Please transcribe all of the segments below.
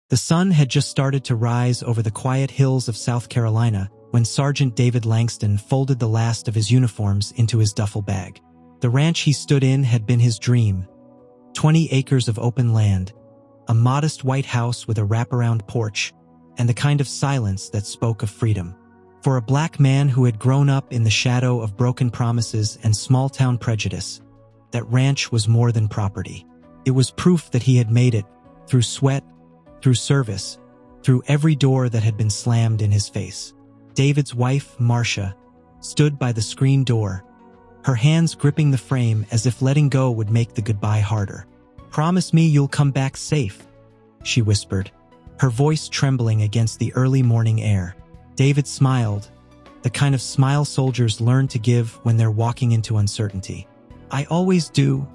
The sun had just started to rise over the quiet hills of South Carolina when Sergeant David Langston folded the last of his uniforms into his duffel bag. The ranch he stood in had been his dream. 20 acres of open land, a modest white house with a wraparound porch, and the kind of silence that spoke of freedom. For a black man who had grown up in the shadow of broken promises and small-town prejudice, that ranch was more than property. It was proof that he had made it, through sweat, through service, through every door that had been slammed in his face. David's wife, Marcia, stood by the screen door, her hands gripping the frame as if letting go would make the goodbye harder. "Promise me you'll come back safe," she whispered, her voice trembling against the early morning air. David smiled, the kind of smile soldiers learn to give when they're walking into uncertainty. "I always do,"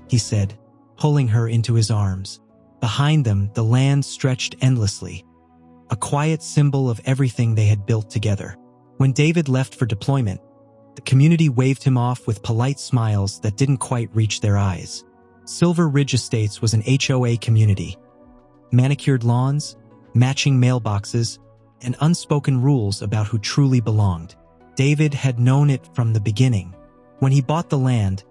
he said, pulling her into his arms. Behind them, the land stretched endlessly, a quiet symbol of everything they had built together. When David left for deployment, the community waved him off with polite smiles that didn't quite reach their eyes. Silver Ridge Estates was an HOA community. Manicured lawns, matching mailboxes, and unspoken rules about who truly belonged. David had known it from the beginning. When he bought the land,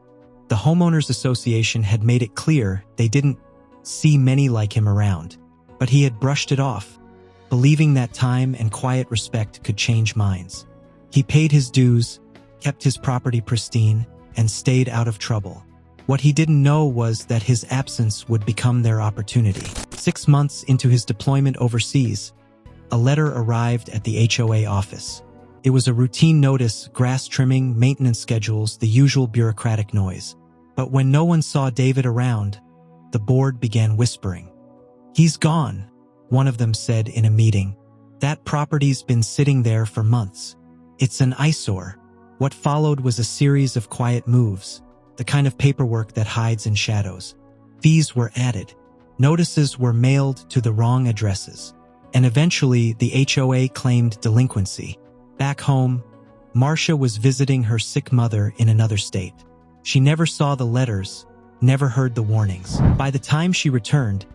the Homeowners Association had made it clear they didn't see many like him around, but he had brushed it off, believing that time and quiet respect could change minds. He paid his dues, kept his property pristine, and stayed out of trouble. What he didn't know was that his absence would become their opportunity. 6 months into his deployment overseas, a letter arrived at the HOA office. It was a routine notice, grass trimming, maintenance schedules, the usual bureaucratic noise. But when no one saw David around, the board began whispering. "He's gone," one of them said in a meeting. "That property's been sitting there for months. It's an eyesore." What followed was a series of quiet moves, the kind of paperwork that hides in shadows. Fees were added. Notices were mailed to the wrong addresses. And eventually, the HOA claimed delinquency. Back home, Marcia was visiting her sick mother in another state. She never saw the letters, never heard the warnings. By the time she returned,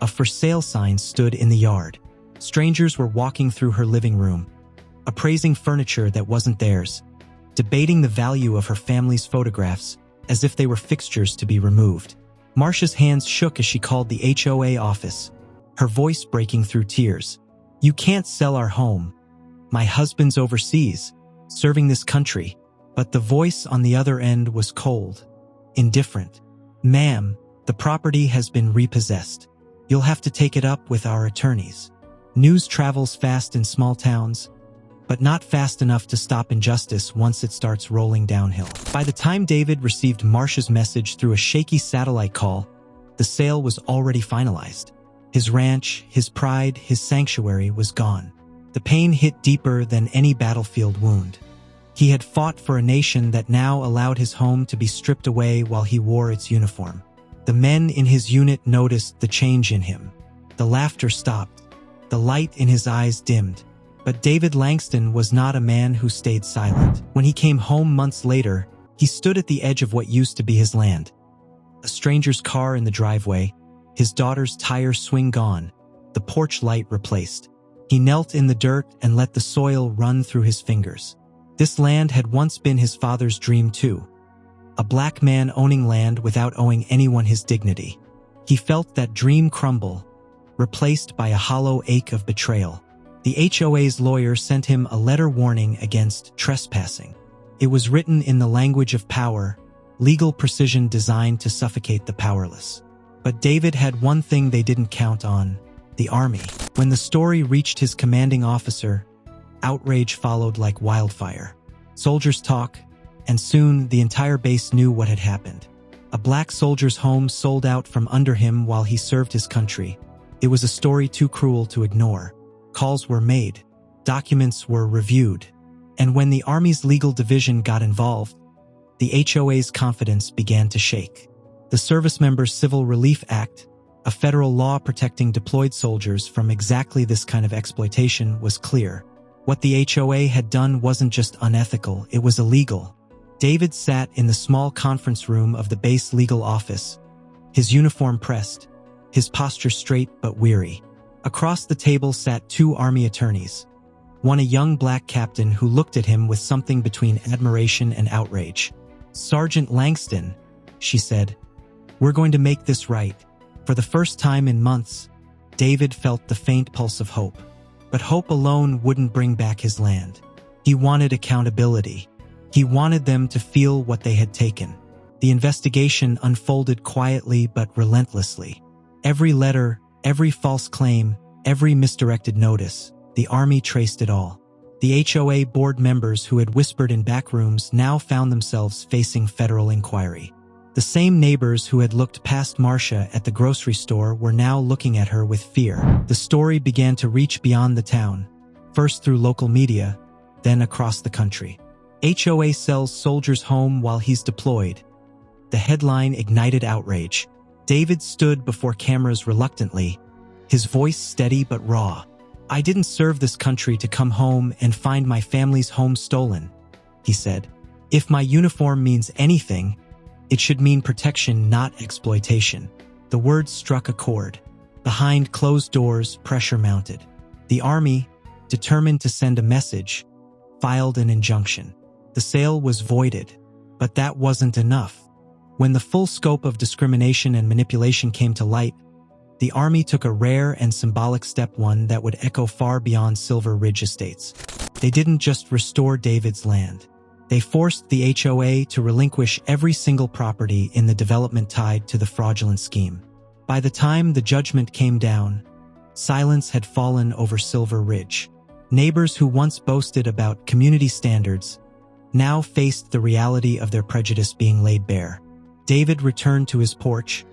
a for sale sign stood in the yard. Strangers were walking through her living room, appraising furniture that wasn't theirs, debating the value of her family's photographs as if they were fixtures to be removed. Marcia's hands shook as she called the HOA office, her voice breaking through tears. "You can't sell our home. My husband's overseas, serving this country." But the voice on the other end was cold, indifferent. "Ma'am, the property has been repossessed. You'll have to take it up with our attorneys." News travels fast in small towns, but not fast enough to stop injustice once it starts rolling downhill. By the time David received Marcia's message through a shaky satellite call, the sale was already finalized. His ranch, his pride, his sanctuary was gone. The pain hit deeper than any battlefield wound. He had fought for a nation that now allowed his home to be stripped away while he wore its uniform. The men in his unit noticed the change in him. The laughter stopped. The light in his eyes dimmed. But David Langston was not a man who stayed silent. When he came home months later, he stood at the edge of what used to be his land. A stranger's car in the driveway, his daughter's tire swing gone, the porch light replaced. He knelt in the dirt and let the soil run through his fingers. This land had once been his father's dream too. A black man owning land without owing anyone his dignity. He felt that dream crumble, replaced by a hollow ache of betrayal. The HOA's lawyer sent him a letter warning against trespassing. It was written in the language of power, legal precision designed to suffocate the powerless. But David had one thing they didn't count on: the army. When the story reached his commanding officer, outrage followed like wildfire. Soldiers talk, and soon the entire base knew what had happened. A black soldier's home sold out from under him while he served his country. It was a story too cruel to ignore. Calls were made, documents were reviewed, and when the Army's legal division got involved, the HOA's confidence began to shake. The Service Members Civil Relief Act, a federal law protecting deployed soldiers from exactly this kind of exploitation, was clear. What the HOA had done wasn't just unethical, it was illegal. David sat in the small conference room of the base legal office, his uniform pressed, his posture straight but weary. Across the table sat two Army attorneys. One a young black captain who looked at him with something between admiration and outrage. "Sergeant Langston," she said, "we're going to make this right." For the first time in months, David felt the faint pulse of hope. But hope alone wouldn't bring back his land. He wanted accountability. He wanted them to feel what they had taken. The investigation unfolded quietly but relentlessly. Every letter, every false claim, every misdirected notice, the Army traced it all. The HOA board members who had whispered in back rooms now found themselves facing federal inquiry. The same neighbors who had looked past Marcia at the grocery store were now looking at her with fear. The story began to reach beyond the town, first through local media, then across the country. HOA sells soldiers home while he's deployed. The headline ignited outrage. David stood before cameras reluctantly, his voice steady but raw. "I didn't serve this country to come home and find my family's home stolen," he said. "If my uniform means anything, it should mean protection, not exploitation." The words struck a chord. Behind closed doors, pressure mounted. The Army, determined to send a message, filed an injunction. The sale was voided, but that wasn't enough. When the full scope of discrimination and manipulation came to light, the Army took a rare and symbolic step, one that would echo far beyond Silver Ridge Estates. They didn't just restore David's land. They forced the HOA to relinquish every single property in the development tied to the fraudulent scheme. By the time the judgment came down, silence had fallen over Silver Ridge. Neighbors who once boasted about community standards now faced the reality of their prejudice being laid bare. David returned to his porch,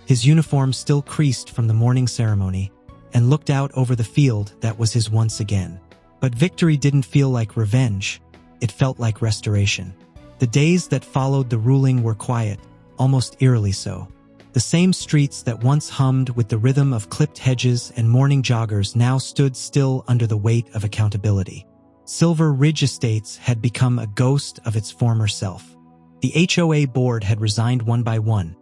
his uniform still creased from the morning ceremony, and looked out over the field that was his once again. But victory didn't feel like revenge. It felt like restoration. The days that followed the ruling were quiet, almost eerily so. The same streets that once hummed with the rhythm of clipped hedges and morning joggers now stood still under the weight of accountability. Silver Ridge Estates had become a ghost of its former self. The HOA board had resigned one by one,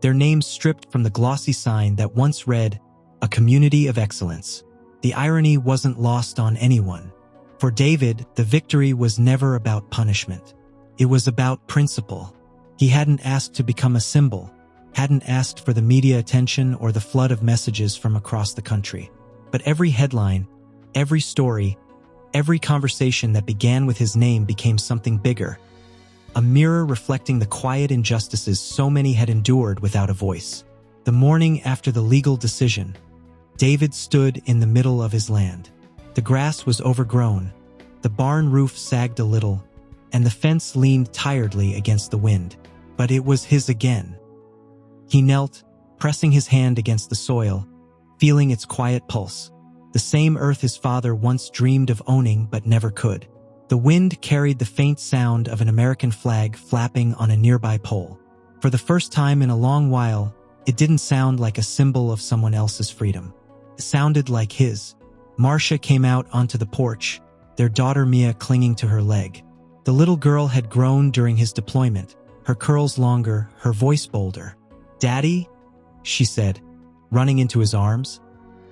their names stripped from the glossy sign that once read, "A Community of Excellence." The irony wasn't lost on anyone. For David, the victory was never about punishment. It was about principle. He hadn't asked to become a symbol, hadn't asked for the media attention or the flood of messages from across the country. But every headline, every story, every conversation that began with his name became something bigger, a mirror reflecting the quiet injustices so many had endured without a voice. The morning after the legal decision, David stood in the middle of his land. The grass was overgrown, the barn roof sagged a little, and the fence leaned tiredly against the wind. But it was his again. He knelt, pressing his hand against the soil, feeling its quiet pulse, the same earth his father once dreamed of owning but never could. The wind carried the faint sound of an American flag flapping on a nearby pole. For the first time in a long while, it didn't sound like a symbol of someone else's freedom. It sounded like his. Marcia came out onto the porch, their daughter Mia clinging to her leg. The little girl had grown during his deployment, her curls longer, her voice bolder. "Daddy?" she said, running into his arms.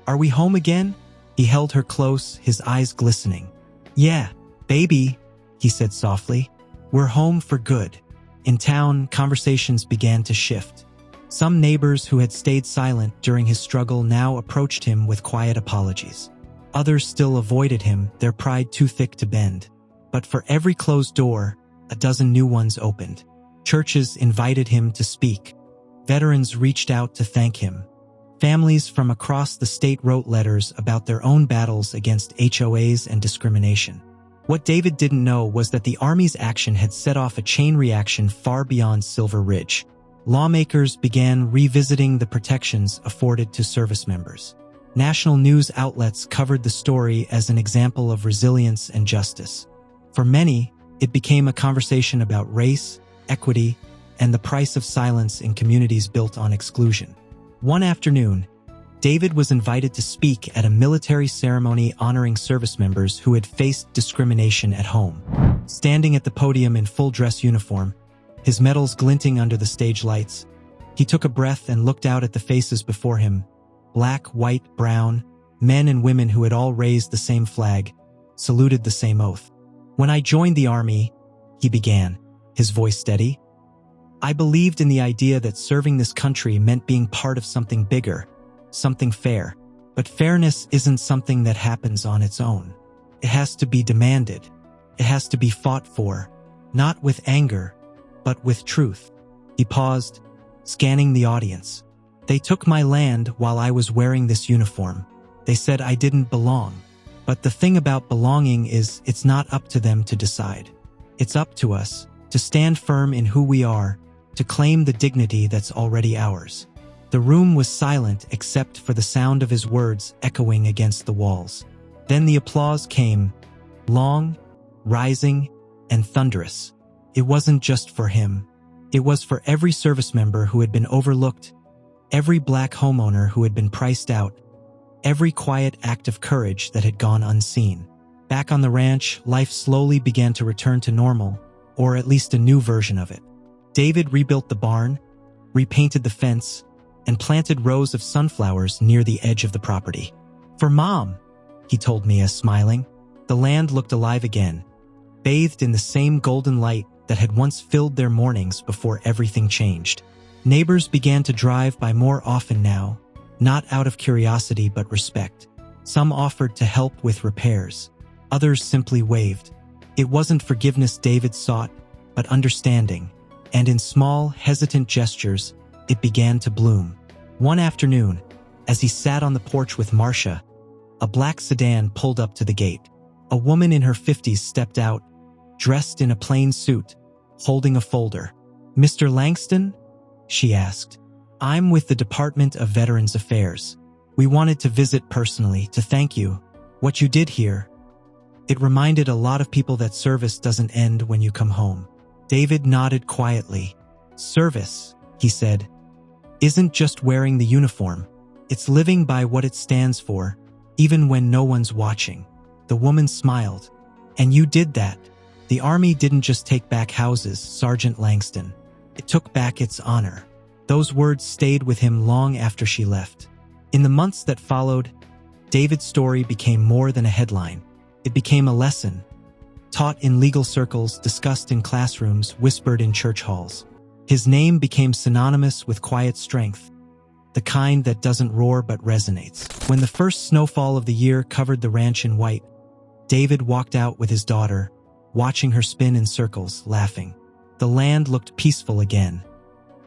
"Are we home again?" He held her close, his eyes glistening. "Yeah, baby," he said softly. "We're home for good." In town, conversations began to shift. Some neighbors who had stayed silent during his struggle now approached him with quiet apologies. Others still avoided him, their pride too thick to bend. But for every closed door, a dozen new ones opened. Churches invited him to speak. Veterans reached out to thank him. Families from across the state wrote letters about their own battles against HOAs and discrimination. What David didn't know was that the Army's action had set off a chain reaction far beyond Silver Ridge. Lawmakers began revisiting the protections afforded to service members. National news outlets covered the story as an example of resilience and justice. For many, it became a conversation about race, equity, and the price of silence in communities built on exclusion. One afternoon, David was invited to speak at a military ceremony honoring service members who had faced discrimination at home. Standing at the podium in full dress uniform, his medals glinting under the stage lights, he took a breath and looked out at the faces before him, black, white, brown, Men and women who had all raised the same flag, saluted the same oath. When I joined the army, he began, his voice steady, I believed in the idea that serving this country meant being part of something bigger, something fair. But fairness isn't something that happens on its own. It has to be demanded. It has to be fought for, not with anger, but with truth. He paused, scanning the audience. They took my land while I was wearing this uniform. They said I didn't belong. But the thing about belonging is it's not up to them to decide. It's up to us to stand firm in who we are, to claim the dignity that's already ours. The room was silent except for the sound of his words echoing against the walls. Then the applause came, long, rising, and thunderous. It wasn't just for him. It was for every service member who had been overlooked, every black homeowner who had been priced out, every quiet act of courage that had gone unseen. Back on the ranch, life slowly began to return to normal, or at least a new version of it. David rebuilt the barn, repainted the fence, and planted rows of sunflowers near the edge of the property. For Mom, he told Mia, smiling. The land looked alive again, bathed in the same golden light that had once filled their mornings before everything changed. Neighbors began to drive by more often now, not out of curiosity but respect. Some offered to help with repairs. Others simply waved. It wasn't forgiveness David sought, but understanding. And in small, hesitant gestures, it began to bloom. One afternoon, as he sat on the porch with Marcia, a black sedan pulled up to the gate. A woman in her 50s stepped out, dressed in a plain suit, holding a folder. Mr. Langston? She asked. I'm with the Department of Veterans Affairs. We wanted to visit personally to thank you. What you did here. It reminded a lot of people that service doesn't end when you come home. David nodded quietly. Service, he said, isn't just wearing the uniform. It's living by what it stands for, even when no one's watching. The woman smiled. And you did that. The army didn't just take back houses, Sergeant Langston. It took back its honor. Those words stayed with him long after she left. In the months that followed, David's story became more than a headline. It became a lesson. Taught in legal circles, discussed in classrooms, whispered in church halls. His name became synonymous with quiet strength, the kind that doesn't roar but resonates. When the first snowfall of the year covered the ranch in white, David walked out with his daughter, watching her spin in circles, laughing. The land looked peaceful again,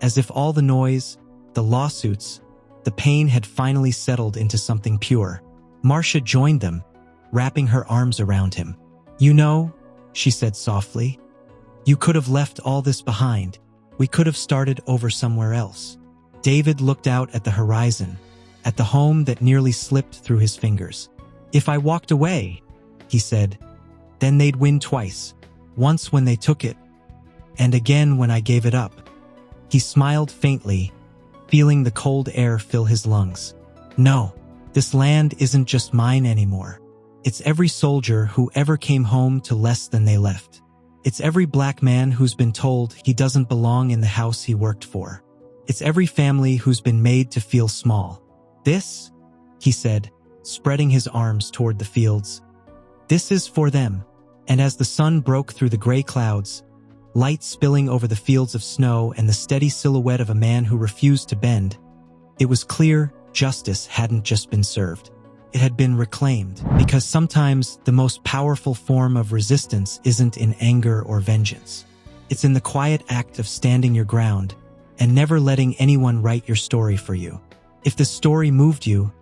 as if all the noise, the lawsuits, the pain had finally settled into something pure. Marcia joined them, wrapping her arms around him. You know, she said softly, you could have left all this behind. We could have started over somewhere else. David looked out at the horizon, at the home that nearly slipped through his fingers. If I walked away, he said, then they'd win twice. Once when they took it, and again when I gave it up. He smiled faintly, feeling the cold air fill his lungs. No, this land isn't just mine anymore. It's every soldier who ever came home to less than they left. It's every black man who's been told he doesn't belong in the house he worked for. It's every family who's been made to feel small. This, he said, spreading his arms toward the fields, this is for them. And as the sun broke through the gray clouds, light spilling over the fields of snow and the steady silhouette of a man who refused to bend, it was clear justice hadn't just been served. It had been reclaimed, because sometimes the most powerful form of resistance isn't in anger or vengeance. It's in the quiet act of standing your ground and never letting anyone write your story for you. If this story moved you,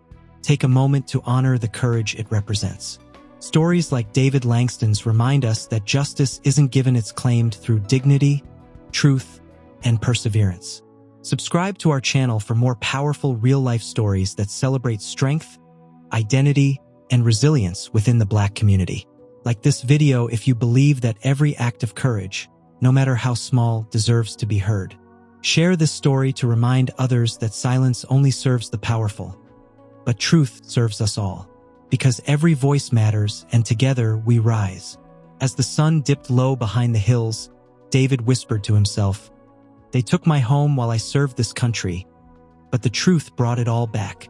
take a moment to honor the courage it represents. Stories like David Langston's remind us that justice isn't given, it's claimed through dignity, truth, and perseverance. Subscribe to our channel for more powerful real-life stories that celebrate strength, identity, and resilience within the Black community. Like this video if you believe that every act of courage, no matter how small, deserves to be heard. Share this story to remind others that silence only serves the powerful, but truth serves us all. Because every voice matters, and together we rise. As the sun dipped low behind the hills, David whispered to himself, "They took my home while I served this country, but the truth brought it all back."